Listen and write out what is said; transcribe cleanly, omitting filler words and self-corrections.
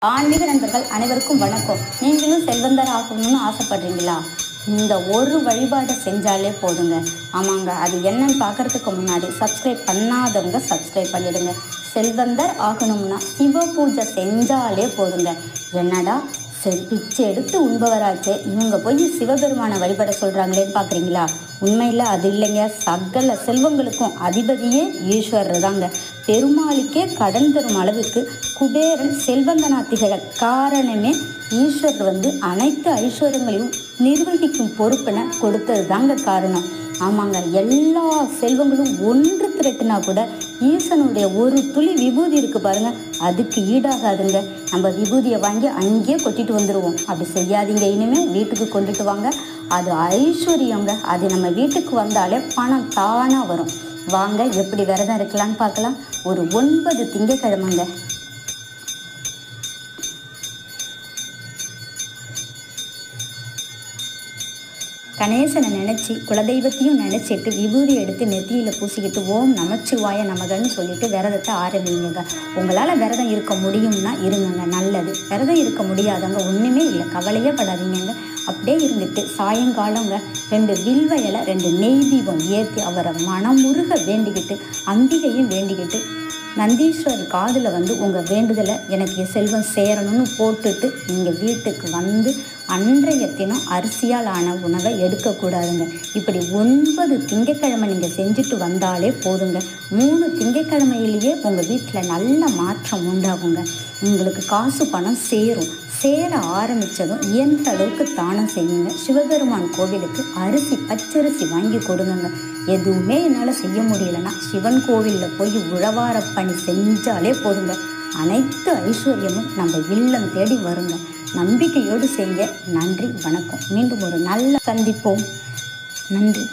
ஆன்மீக நண்பர்கள் அனைவருக்கும் வணக்கம். நீங்களும் செல்வந்தர் ஆகணும்னு ஆசைப்படுறீங்களா? இந்த ஒரு வழிபாடை செஞ்சாலே போதுங்க. ஆமாங்க, அது என்னன்னு பார்க்கறதுக்கு முன்னாடி சப்ஸ்கிரைப் பண்ணாதவங்க சப்ஸ்கிரைப் பண்ணிடுங்க. செல்வந்தர் ஆகணும்னா சிவ பூஜை செஞ்சாலே போதுங்க. என்னடா பிச்சை எடுத்து உண்பவராச்சு, இவங்க போய் சிவபெருமானை வழிபட சொல்கிறாங்களேன்னு பார்க்குறீங்களா? உண்மையில் அது இல்லைங்க. சகல செல்வங்களுக்கும் அதிபதியே ஈஸ்வரர் தாங்க. பெருமாளுக்கே கடன் தரும் அளவுக்கு குபேரன் செல்வந்தனா திகழ காரணமே ஈஸ்வரர் அனைத்து ஐஸ்வர்யங்களையும் நிர்வகிக்கும் பொறுப்பினை கொடுத்தது தாங்க காரணம். ஆமாங்க, எல்லா செல்வங்களும் ஒன்று திரட்டினா கூட ஈசனுடைய ஒரு துளி விபூதி இருக்கு பாருங்க, அதுக்கு ஈடாகாதுங்க. நம்ம விபூதியை வாங்கி அங்கேயே கொட்டிட்டு வந்துடுவோம். அப்படி செய்யாதீங்க. இனிமேல் வீட்டுக்கு கொண்டுட்டு வாங்க. அது ஐஸ்வர்யங்க. அது நம்ம வீட்டுக்கு வந்தாலே பணம் தானாக வரும். வாங்க, எப்படி விரதம் இருக்கலான்னு பார்க்கலாம். ஒரு 9 திங்கட்கிழமைங்க. கணேசனை நினச்சி குலதெய்வத்தையும் நினச்சிட்டு விபூதி எடுத்து நெத்தியில் பூசிக்கிட்டு ஓம் நமச்சிவாய நமகன்னு சொல்லிட்டு விரதத்தை ஆரம்பிங்க. உங்களால் விரதம் இருக்க முடியும்னா இருங்க, நல்லது. விரதம் இருக்க முடியாதவங்க ஒன்றுமே இல்லை, கவலையே படாதீங்க. அப்படியே இருந்துட்டு சாயங்காலங்க 2 வில்வ இலை 2 நெய் தீபம் ஏற்றி அவரை மனமுருக வேண்டிக்கிட்டு அம்பிகையும் வேண்டிக்கிட்டு நந்தீஸ்வரர் காதில் உங்கள் வேண்டுதலை எனக்கு செல்வம் சேரணும்னு போட்டுட்டு நீங்கள் வீட்டுக்கு அன்றைய தினம் அரிசியால் ஆன உணவை எடுக்கக்கூடாதுங்க. இப்படி 9 திங்கட்கிழமை நீங்கள் செஞ்சுட்டு வந்தாலே போதுங்க. 3 திங்கட்கிழமையிலேயே உங்கள் வீட்டில் நல்ல மாற்றம் உண்டாகுங்க. உங்களுக்கு காசு பணம் சேர ஆரம்பித்ததும் இயன்ற அளவுக்கு தானம் செய்யுங்க. சிவபெருமான் கோவிலுக்கு பச்சரிசி வாங்கி கொடுங்க. எதுவுமே என்னால் செய்ய முடியலன்னா சிவன் கோவிலில் போய் உழவார பணி செஞ்சாலே போதுங்க. அனைத்து ஐஸ்வர்யமும் நம்ம இல்லம் தேடி வருங்க. நம்பிக்கையோடு செய்ய. நன்றி, வணக்கம். மீண்டும் ஒரு நல்ல சந்திப்போம். நன்றி.